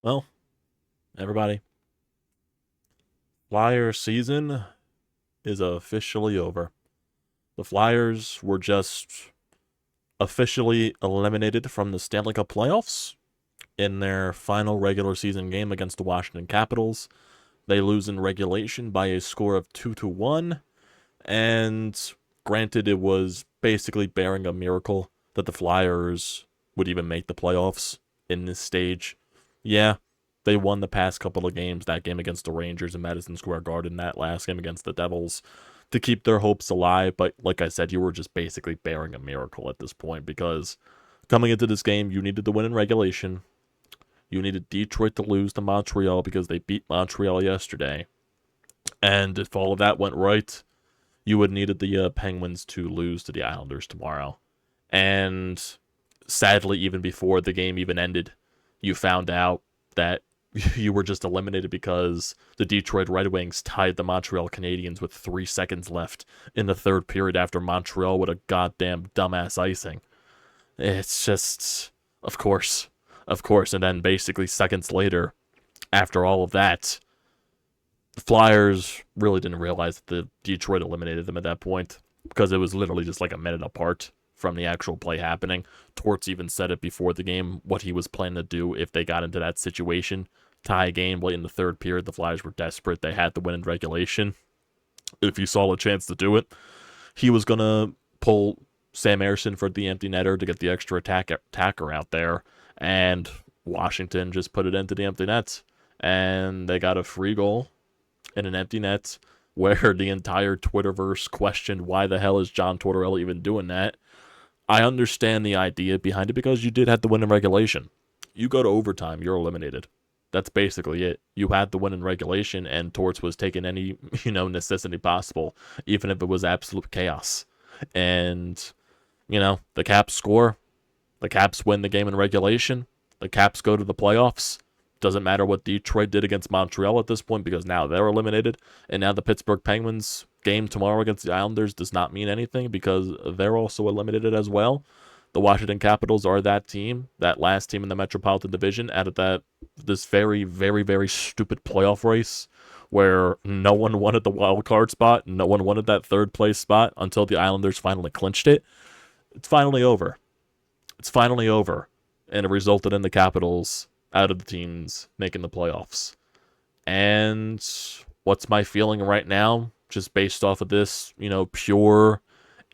Well, everybody, Flyers season is officially over. The Flyers were just officially eliminated from the Stanley Cup playoffs in their final regular season game against the Washington Capitals. They lose in regulation by a score of 2-1, and granted, it was basically bearing a miracle that the Flyers would even make the playoffs in this stage. Yeah, they won the past couple of games, that game against the Rangers in Madison Square Garden, that last game against the Devils, to keep their hopes alive. But like I said, you were just basically bearing a miracle at this point because coming into this game, you needed to win in regulation. You needed Detroit to lose to Montreal because they beat Montreal yesterday. And if all of that went right, you would needed the Penguins to lose to the Islanders tomorrow. And sadly, even before the game even ended, you found out that you were just eliminated because the Detroit Red Wings tied the Montreal Canadiens with 3 seconds left in the third period after Montreal with a goddamn dumbass icing. It's just, of course. And then basically seconds later, after all of that, the Flyers really didn't realize that the Detroit eliminated them at that point because it was literally just like a minute apart from the actual play happening. Torts even said it before the game, what he was planning to do if they got into that situation. Tie a game late in the third period. The Flyers were desperate. They had to win in regulation. If he saw a chance to do it, he was going to pull Sam Ersson for the empty netter to get the extra attacker out there. And Washington just put it into the empty net. And they got a free goal in an empty net where the entire Twitterverse questioned why the hell is John Tortorella even doing that. I understand the idea behind it because you did have to win in regulation. You go to overtime, you're eliminated. That's basically it. You had to win in regulation, and Torts was taking any, necessity possible, even if it was absolute chaos. And, the Caps score. The Caps win the game in regulation. The Caps go to the playoffs. Doesn't matter what Detroit did against Montreal at this point because now they're eliminated. And now the Pittsburgh Penguins game tomorrow against the Islanders does not mean anything because they're also eliminated as well. The Washington Capitals are that team, that last team in the Metropolitan Division, out of this very, very, very stupid playoff race where no one wanted the wild card spot, no one wanted that third place spot until the Islanders finally clinched it. It's finally over. It's finally over. And it resulted in the Capitals out of the teams making the playoffs. And what's my feeling right now, just based off of this, pure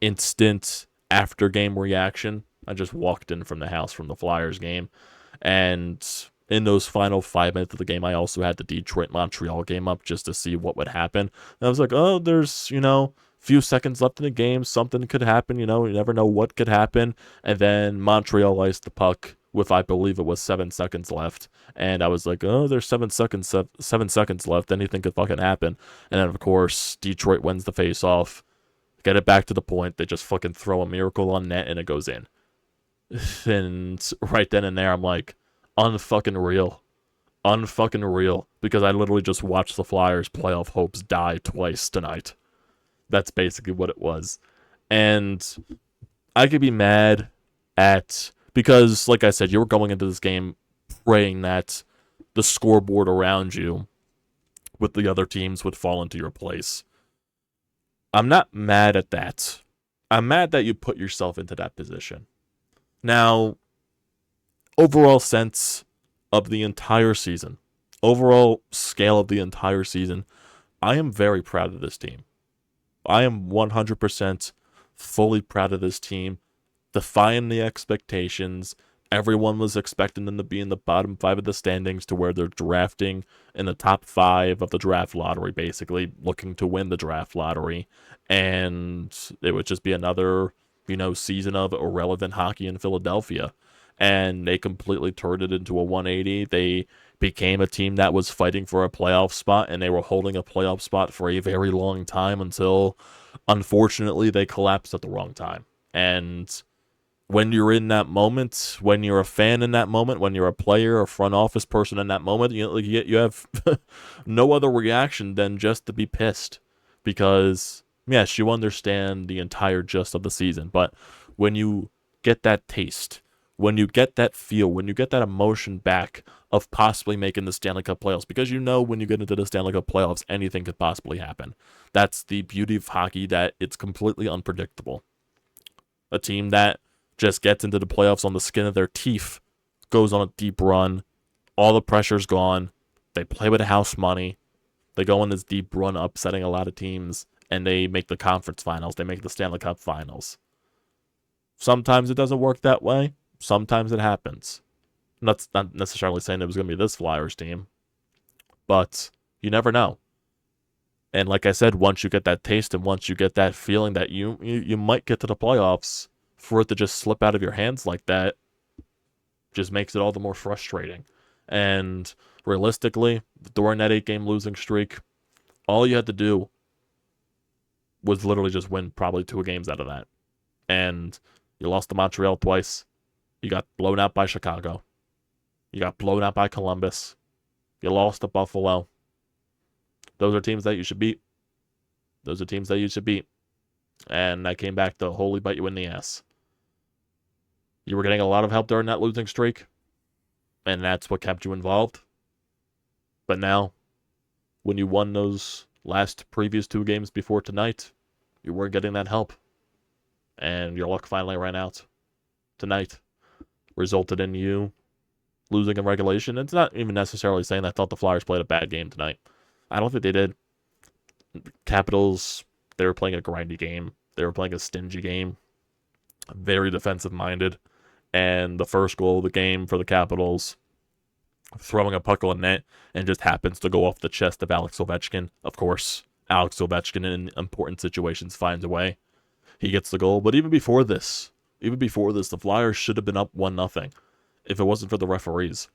instant after game reaction? I just walked in from the house from the Flyers game. And in those final 5 minutes of the game, I also had the Detroit Montreal game up just to see what would happen. And I was like, oh, there's, few seconds left in the game. Something could happen, you never know what could happen. And then Montreal iced the puck with, I believe it was 7 seconds left. And I was like, oh, there's 7 seconds left. Anything could fucking happen. And then, of course, Detroit wins the face-off. Get it back to the point. They just fucking throw a miracle on net and it goes in. And right then and there, I'm like, unfucking real. Unfucking real. Because I literally just watched the Flyers' playoff hopes die twice tonight. That's basically what it was. And I could be mad at... Because, like I said, you were going into this game praying that the scoreboard around you with the other teams would fall into your place. I'm not mad at that. I'm mad that you put yourself into that position. Now, overall sense of the entire season, overall scale of the entire season, I am very proud of this team. I am 100% fully proud of this team. Defying the expectations. Everyone was expecting them to be in the bottom 5 of the standings to where they're drafting in the top 5 of the draft lottery, basically looking to win the draft lottery. And it would just be another, season of irrelevant hockey in Philadelphia. And they completely turned it into a 180. They became a team that was fighting for a playoff spot, and they were holding a playoff spot for a very long time until, unfortunately, they collapsed at the wrong time. And when you're in that moment, when you're a fan in that moment, when you're a player, a front office person in that moment, you have no other reaction than just to be pissed. Because, yes, you understand the entire gist of the season, but when you get that taste, when you get that feel, when you get that emotion back of possibly making the Stanley Cup playoffs, because you know when you get into the Stanley Cup playoffs, anything could possibly happen. That's the beauty of hockey, that it's completely unpredictable. A team that just gets into the playoffs on the skin of their teeth goes on a deep run, all the pressure's gone, they play with the house money, they go on this deep run upsetting a lot of teams, and they make the conference finals, they make the Stanley Cup finals. Sometimes it doesn't work that way. Sometimes it happens. That's not necessarily saying it was going to be this Flyers team, but you never know. And like I said, once you get that taste and once you get that feeling that you might get to the playoffs, for it to just slip out of your hands like that just makes it all the more frustrating. And realistically, during that 8-game losing streak, all you had to do was literally just win probably 2 games out of that. And you lost to Montreal twice. You got blown out by Chicago. You got blown out by Columbus. You lost to Buffalo. Those are teams that you should beat. Those are teams that you should beat. And that came back to wholly bite you in the ass. You were getting a lot of help during that losing streak, and that's what kept you involved. But now, when you won those previous 2 games before tonight, you weren't getting that help. And your luck finally ran out tonight. Resulted in you losing in regulation. It's not even necessarily saying I thought the Flyers played a bad game tonight. I don't think they did. Capitals, they were playing a grindy game. They were playing a stingy game. Very defensive-minded. And the first goal of the game for the Capitals, throwing a puck on net, and just happens to go off the chest of Alex Ovechkin. Of course, Alex Ovechkin in important situations finds a way. He gets the goal. But even before this, the Flyers should have been up 1-0 if it wasn't for the referees.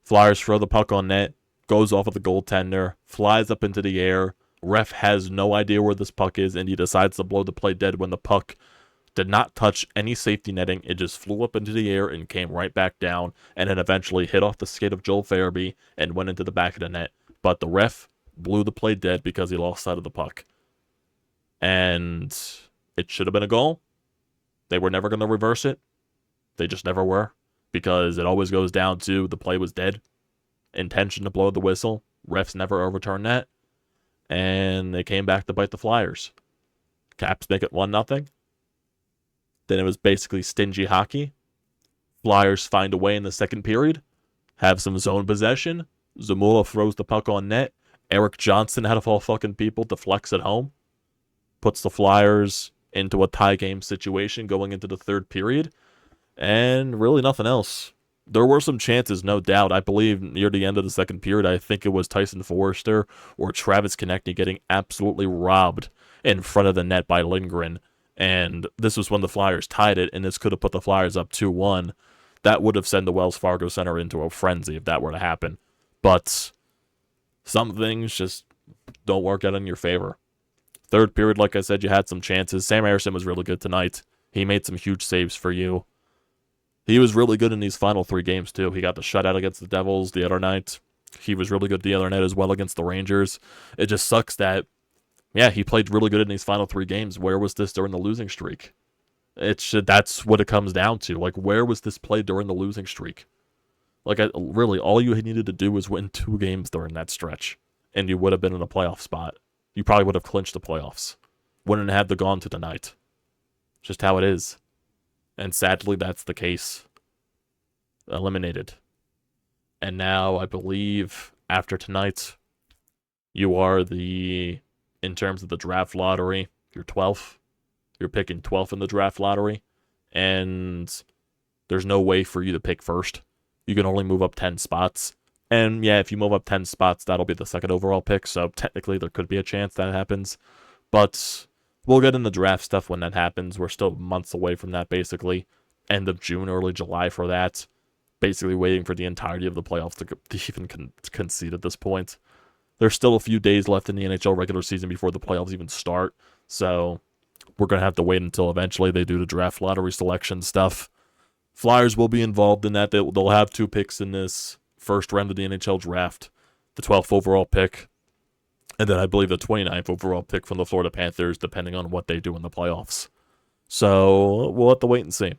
Flyers throw the puck on net, goes off of the goaltender, flies up into the air. Ref has no idea where this puck is, and he decides to blow the play dead when the puck did not touch any safety netting. It just flew up into the air and came right back down, and then eventually hit off the skate of Joel Farabee and went into the back of the net. But the ref blew the play dead because he lost sight of the puck. And it should have been a goal. They were never going to reverse it. They just never were, because it always goes down to the play was dead. Intention to blow the whistle. Refs never overturned that. And they came back to bite the Flyers. Caps make it 1-0. Then it was basically stingy hockey. Flyers find a way in the second period. Have some zone possession. Zamula throws the puck on net. Eric Johnson, out of all fucking people, deflects it home. Puts the Flyers into a tie game situation going into the third period. And really nothing else. There were some chances, no doubt. I believe near the end of the second period, I think it was Tyson Forrester or Travis Konechny getting absolutely robbed in front of the net by Lindgren. And this was when the Flyers tied it, and this could have put the Flyers up 2-1. That would have sent the Wells Fargo Center into a frenzy if that were to happen. But some things just don't work out in your favor. Third period, like I said, you had some chances. Sam Ersson was really good tonight. He made some huge saves for you. He was really good in these final 3 games, too. He got the shutout against the Devils the other night. He was really good the other night as well against the Rangers. It just sucks that, yeah, he played really good in these final 3 games. Where was this during the losing streak? That's what it comes down to. Like, where was this play during the losing streak? Like, really, all you needed to do was win 2 games during that stretch, and you would have been in a playoff spot. You probably would have clinched the playoffs. Wouldn't have to gone to tonight. Just how it is. And sadly, that's the case. Eliminated. And now, I believe, after tonight, you are in terms of the draft lottery, you're 12th. You're picking 12th in the draft lottery. And there's no way for you to pick first. You can only move up 10 spots. And yeah, if you move up 10 spots, that'll be the second overall pick. So technically, there could be a chance that happens. But we'll get in the draft stuff when that happens. We're still months away from that, basically. End of June, early July for that. Basically waiting for the entirety of the playoffs to even concede at this point. There's still a few days left in the NHL regular season before the playoffs even start. So we're going to have to wait until eventually they do the draft lottery selection stuff. Flyers will be involved in that. They'll have 2 picks in this first round of the NHL draft. The 12th overall pick. And then I believe the 29th overall pick from the Florida Panthers, depending on what they do in the playoffs. So we'll have to wait and see.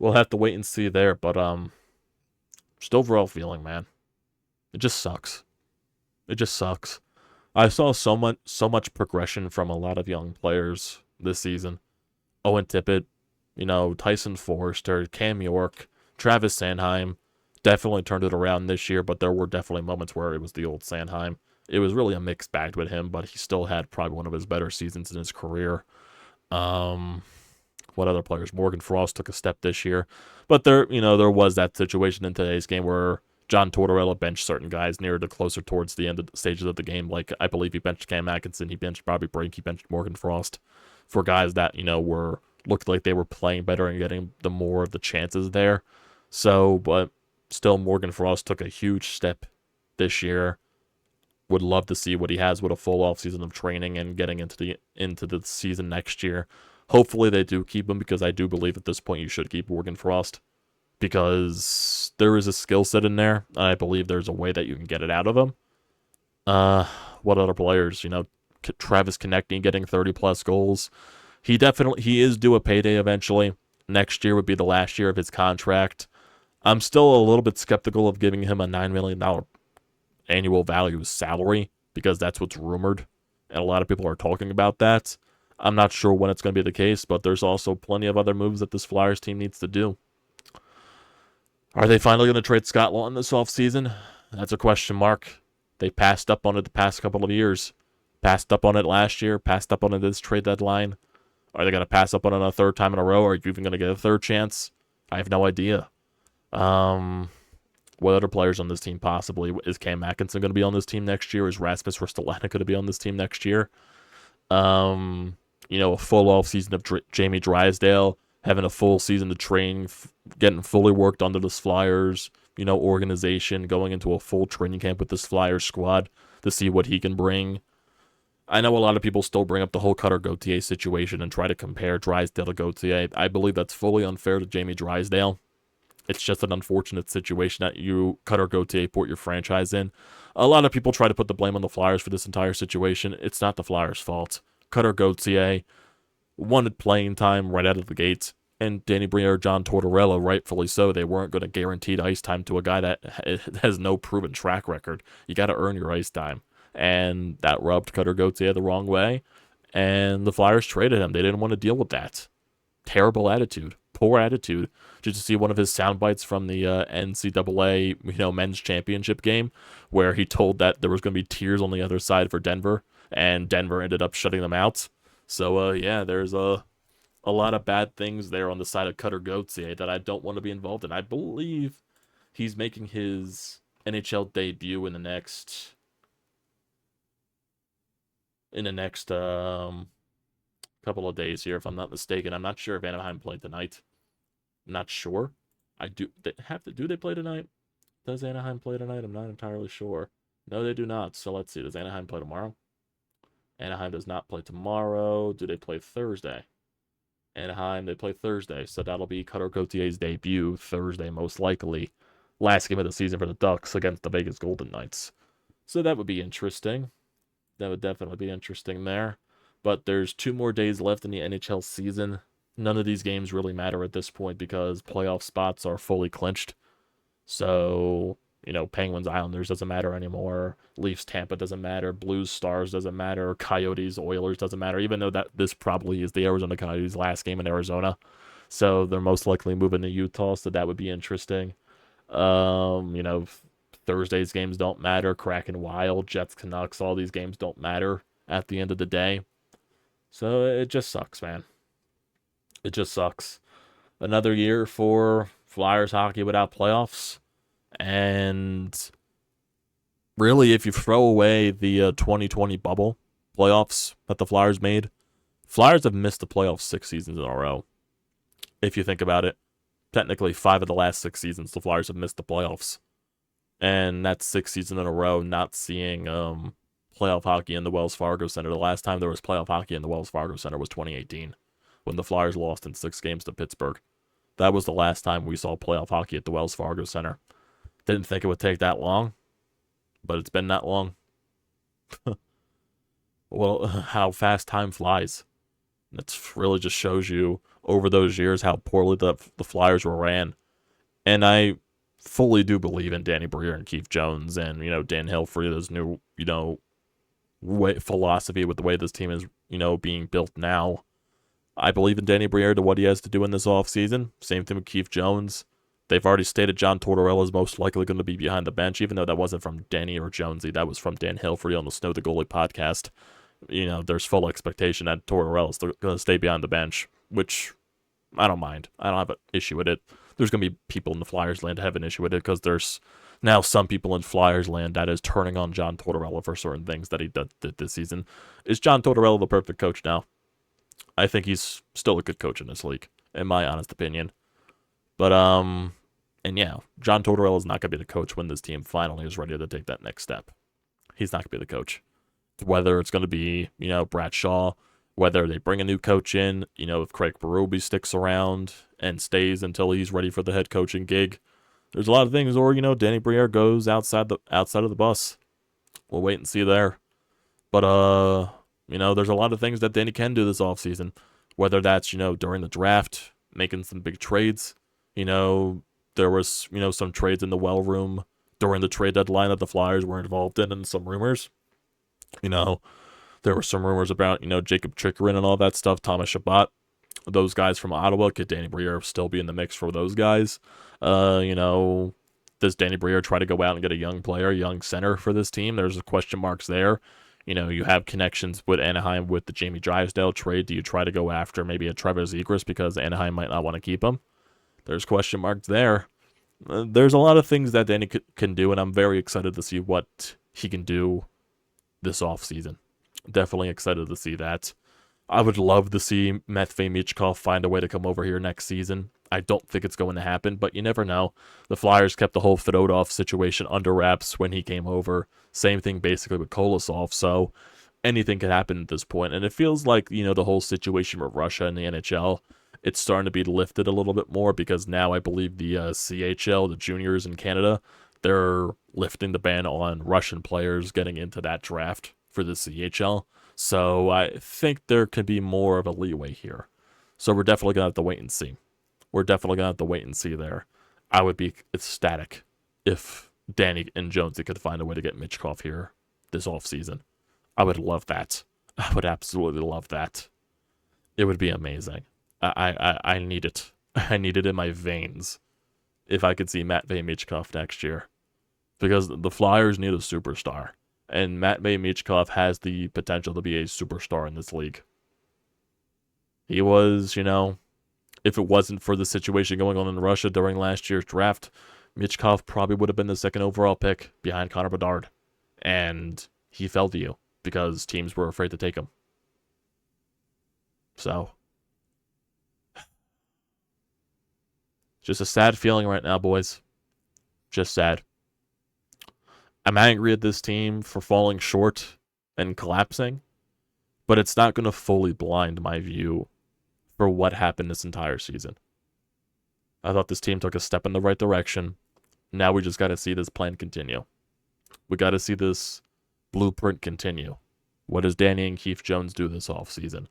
we'll have to wait and see there. But just overall feeling, man, it just sucks. It just sucks. I saw so much progression from a lot of young players this season. Owen Tippett, Tyson Forrester, Cam York, Travis Sanheim definitely turned it around this year, but there were definitely moments where it was the old Sanheim. It was really a mixed bag with him, but he still had probably one of his better seasons in his career. Um, what other players? Morgan Frost took a step this year, but there was that situation in today's game where John Tortorella benched certain guys near the closer towards the end of the stages of the game. Like I believe he benched Cam Atkinson, he benched Bobby Brink, he benched Morgan Frost for guys that were looked like they were playing better and getting the more of the chances there. So, but still, Morgan Frost took a huge step this year. Would love to see what he has with a full off season of training and getting into the season next year. Hopefully they do keep him, because I do believe at this point you should keep Morgan Frost, because there is a skill set in there, and I believe there's a way that you can get it out of him. What other players? Travis Konechny getting 30 plus goals. He is due a payday eventually. Next year would be the last year of his contract. I'm still a little bit skeptical of giving him a $9 million annual value salary, because that's what's rumored, and a lot of people are talking about that. I'm not sure when it's going to be the case, but there's also plenty of other moves that this Flyers team needs to do. Are they finally going to trade Scott Laughton this offseason? That's a question mark. They passed up on it the past couple of years. Passed up on it last year, passed up on it this trade deadline. Are they going to pass up on it a third time in a row? Are you even going to get a third chance? I have no idea. What other players on this team possibly? Is Cam Atkinson going to be on this team next year? Is Rasmus Ristolainen going to be on this team next year? A full off season of Jamie Drysdale, having a full season to train, getting fully worked under this Flyers, organization, going into a full training camp with this Flyers squad to see what he can bring. I know a lot of people still bring up the whole Cutter Gauthier situation and try to compare Drysdale to Gauthier. I believe that's fully unfair to Jamie Drysdale. It's just an unfortunate situation that you, Cutter Gauthier, put your franchise in. A lot of people try to put the blame on the Flyers for this entire situation. It's not the Flyers' fault. Cutter Gauthier wanted playing time right out of the gates, and Danny Briere, John Tortorella, rightfully so, they weren't going to guarantee ice time to a guy that has no proven track record. You got to earn your ice time, and that rubbed Cutter Gauthier the wrong way, and the Flyers traded him. They didn't want to deal with that. Terrible attitude. Poor attitude. Just to see one of his sound bites from the NCAA men's championship game, where he told that there was going to be tears on the other side for Denver, and Denver ended up shutting them out. So there's a lot of bad things there on the side of Cutter Gauthier that I don't want to be involved in. I believe he's making his NHL debut in the next couple of days here, if I'm not mistaken. I'm not sure if Anaheim played tonight. I'm not sure. Do they play tonight? Does Anaheim play tonight? I'm not entirely sure. No, they do not. So let's see. Does Anaheim play tomorrow? Anaheim does not play tomorrow. Do they play Thursday? Anaheim, they play Thursday. So that'll be Cutter Gauthier's debut Thursday, most likely. Last game of the season for the Ducks against the Vegas Golden Knights. So that would be interesting. That would definitely be interesting there. But there's 2 more days left in the NHL season. None of these games really matter at this point because playoff spots are fully clinched. So, Penguins Islanders doesn't matter anymore. Leafs Tampa doesn't matter. Blues Stars doesn't matter. Coyotes Oilers doesn't matter, even though that this probably is the Arizona Coyotes' last game in Arizona. So they're most likely moving to Utah, so that would be interesting. Thursday's games don't matter. Kraken Wild, Jets Canucks, all these games don't matter at the end of the day. So it just sucks, man. It just sucks. Another year for Flyers hockey without playoffs. And really, if you throw away the 2020 bubble playoffs that the Flyers made, Flyers have missed the playoffs 6 seasons in a row. If you think about it, technically 5 of the last 6 seasons, the Flyers have missed the playoffs. And that's 6 seasons in a row not seeing playoff hockey in the Wells Fargo Center. The last time there was playoff hockey in the Wells Fargo Center was 2018, when the Flyers lost in 6 games to Pittsburgh. That was the last time we saw playoff hockey at the Wells Fargo Center. Didn't think it would take that long, but it's been that long. Well, how fast time flies. That really just shows you over those years how poorly the Flyers were ran. And I fully do believe in Danny Briere and Keith Jones and, Dan Hilfrey's new, philosophy with the way this team is, being built now. I believe in Danny Briere to what he has to do in this offseason. Same thing with Keith Jones. They've already stated John Tortorella is most likely going to be behind the bench, even though that wasn't from Danny or Jonesy. That was from Dan Hilfrey on the Snow the Goalie podcast. There's full expectation that Tortorella is going to stay behind the bench, which I don't mind. I don't have an issue with it. There's going to be people in the Flyers land that have an issue with it because there's now some people in Flyers land that is turning on John Tortorella for certain things that he did this season. Is John Tortorella the perfect coach now? I think he's still a good coach in this league, in my honest opinion. But, and yeah, John Tortorella is not going to be the coach when this team finally is ready to take that next step. He's not going to be the coach. Whether it's going to be, Brad Shaw, whether they bring a new coach in, if Craig Berube sticks around and stays until he's ready for the head coaching gig. There's a lot of things, or, Danny Briere goes outside of the bus. We'll wait and see there. But, there's a lot of things that Danny can do this offseason. Whether that's, during the draft, making some big trades. There was, some trades in the well room during the trade deadline that the Flyers were involved in and some rumors. There were some rumors about, Jacob Chikrin and all that stuff, Thomas Chabot. Those guys from Ottawa. Could Danny Briere still be in the mix for those guys? Does Danny Briere try to go out and get a young player, young center for this team? There's question marks there. You have connections with Anaheim with the Jamie Drysdale trade. Do you try to go after maybe a Trevor Zegras because Anaheim might not want to keep him? There's question marks there. There's a lot of things that Danny can do, and I'm very excited to see what he can do this offseason. Definitely excited to see that. I would love to see Matvei Michkov find a way to come over here next season. I don't think it's going to happen, but you never know. The Flyers kept the whole Fedotov situation under wraps when he came over. Same thing basically with Kolosov, so anything can happen at this point. And it feels like, the whole situation with Russia and the NHL, it's starting to be lifted a little bit more because now I believe the CHL, the juniors in Canada, they're lifting the ban on Russian players getting into that draft for the CHL. So I think there could be more of a leeway here. So we're definitely going to have to wait and see. There. I would be ecstatic if Danny and Jonesy could find a way to get Michkov here this offseason. I would love that. I would absolutely love that. It would be amazing. I need it. I need it in my veins if I could see Matvei Michkov next year. Because the Flyers need a superstar. And Matvei Michkov has the potential to be a superstar in this league. He was, if it wasn't for the situation going on in Russia during last year's draft, Michkov probably would have been the second overall pick behind Connor Bedard. And he fell to you because teams were afraid to take him. So, just a sad feeling right now, boys. Just sad. I'm angry at this team for falling short and collapsing, but it's not going to fully blind my view for what happened this entire season. I thought this team took a step in the right direction. Now we just got to see this plan continue. We got to see this blueprint continue. What does Danny and Keith Jones do this offseason?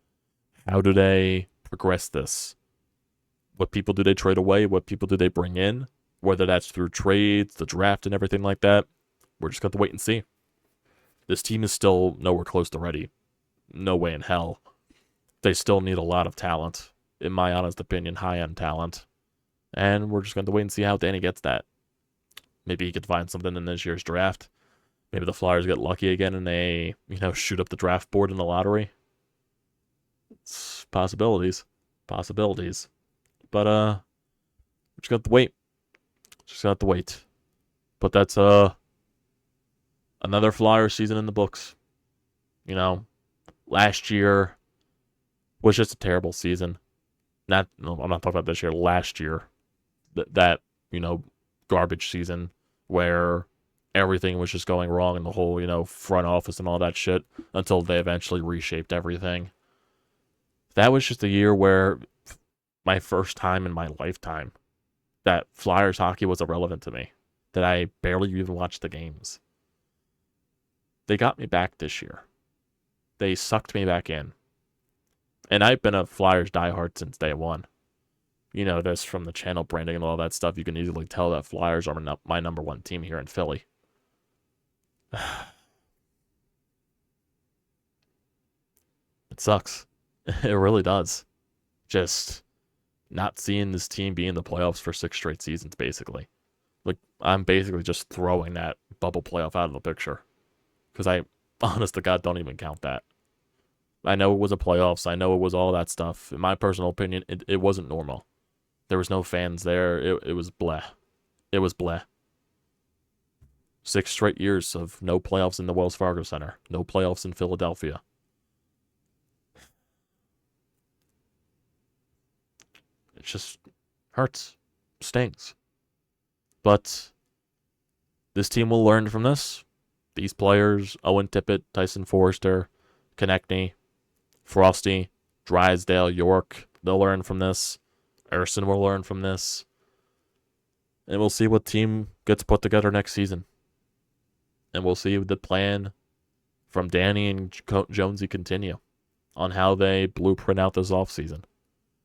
How do they progress this? What people do they trade away? What people do they bring in? Whether that's through trades, the draft, and everything like that. We're just going to wait and see. This team is still nowhere close to ready. No way in hell. They still need a lot of talent. In my honest opinion, high-end talent. And we're just going to wait and see how Danny gets that. Maybe he could find something in this year's draft. Maybe the Flyers get lucky again and they, shoot up the draft board in the lottery. It's possibilities. But, we're just going to have to wait. But that's, another Flyer season in the books. Last year was just a I'm not talking about this year. Last year, that garbage season where everything was just going wrong in the whole, front office and all that shit until they eventually reshaped everything. That was just a year where my first time in my lifetime that Flyers hockey was irrelevant to me, that I barely even watched the games. They got me back this year. They sucked me back in. And I've been a Flyers diehard since day one. You know this from the channel branding and all that stuff. You can easily tell that Flyers are my number one team here in Philly. It sucks. It really does. Just not seeing this team be in the playoffs for 6 straight seasons, basically. Like, I'm basically just throwing that bubble playoff out of the picture. Because I, honest to God, don't even count that. I know it was a playoffs. I know it was all that stuff. In my personal opinion, it wasn't normal. There was no fans there. It was bleh. It was bleh. 6 straight years of no playoffs in the Wells Fargo Center. No playoffs in Philadelphia. It just hurts. Stings. But this team will learn from this. These players, Owen Tippett, Tyson Forrester, Konechny, Frosty, Drysdale, York, they'll learn from this. Erson will learn from this. And we'll see what team gets put together next season. And we'll see the plan from Danny and Jonesy continue on how they blueprint out this offseason.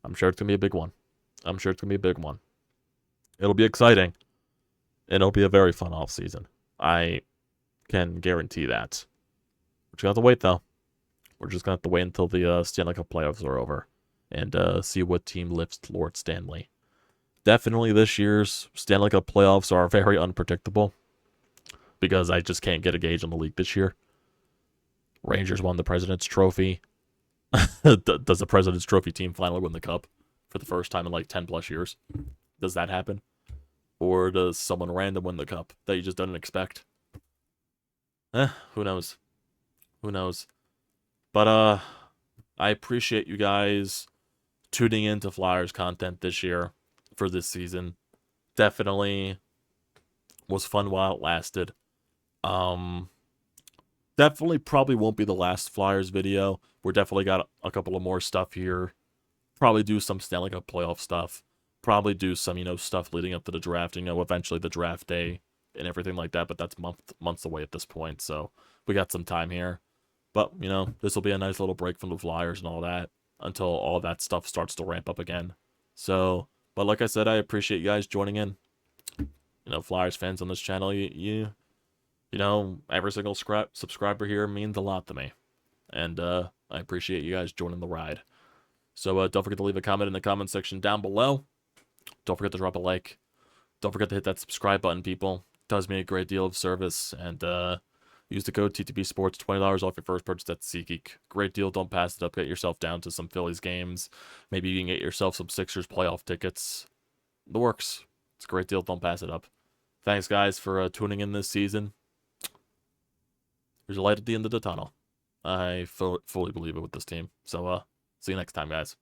I'm sure it's going to be a big one. It'll be exciting. And it'll be a very fun offseason. I can guarantee that. We're just going to have to wait, though. We're just going to have to wait until the Stanley Cup playoffs are over and see what team lifts Lord Stanley. Definitely this year's Stanley Cup playoffs are very unpredictable because I just can't get a gauge on the league this year. Rangers won the President's Trophy. Does the President's Trophy team finally win the Cup for the first time in like 10 plus years? Does that happen? Or does someone random win the Cup that you just didn't expect? Who knows? Who knows? But I appreciate you guys tuning into Flyers content this year for this season. Definitely was fun while it lasted. Definitely probably won't be the last Flyers video. We're definitely got a couple of more stuff here. Probably do some Stanley Cup playoff stuff. Probably do some, stuff leading up to the draft. Eventually the draft day and everything like that. But that's months away at this point. So we got some time here. But, this will be a nice little break from the Flyers and all that until all that stuff starts to ramp up again. So, but like I said, I appreciate you guys joining in. Flyers fans on this channel, every single subscriber here means a lot to me. And I appreciate you guys joining the ride. So don't forget to leave a comment in the comment section down below. Don't forget to drop a like. Don't forget to hit that subscribe button, people. It does me a great deal of service. And use the code TTPSPORTS, $20 off your first purchase at SEATGEEK. Great deal. Don't pass it up. Get yourself down to some Phillies games. Maybe you can get yourself some Sixers playoff tickets. The works. It's a great deal. Don't pass it up. Thanks, guys, for tuning in this season. There's a light at the end of the tunnel. I fully believe it with this team. So, see you next time, guys.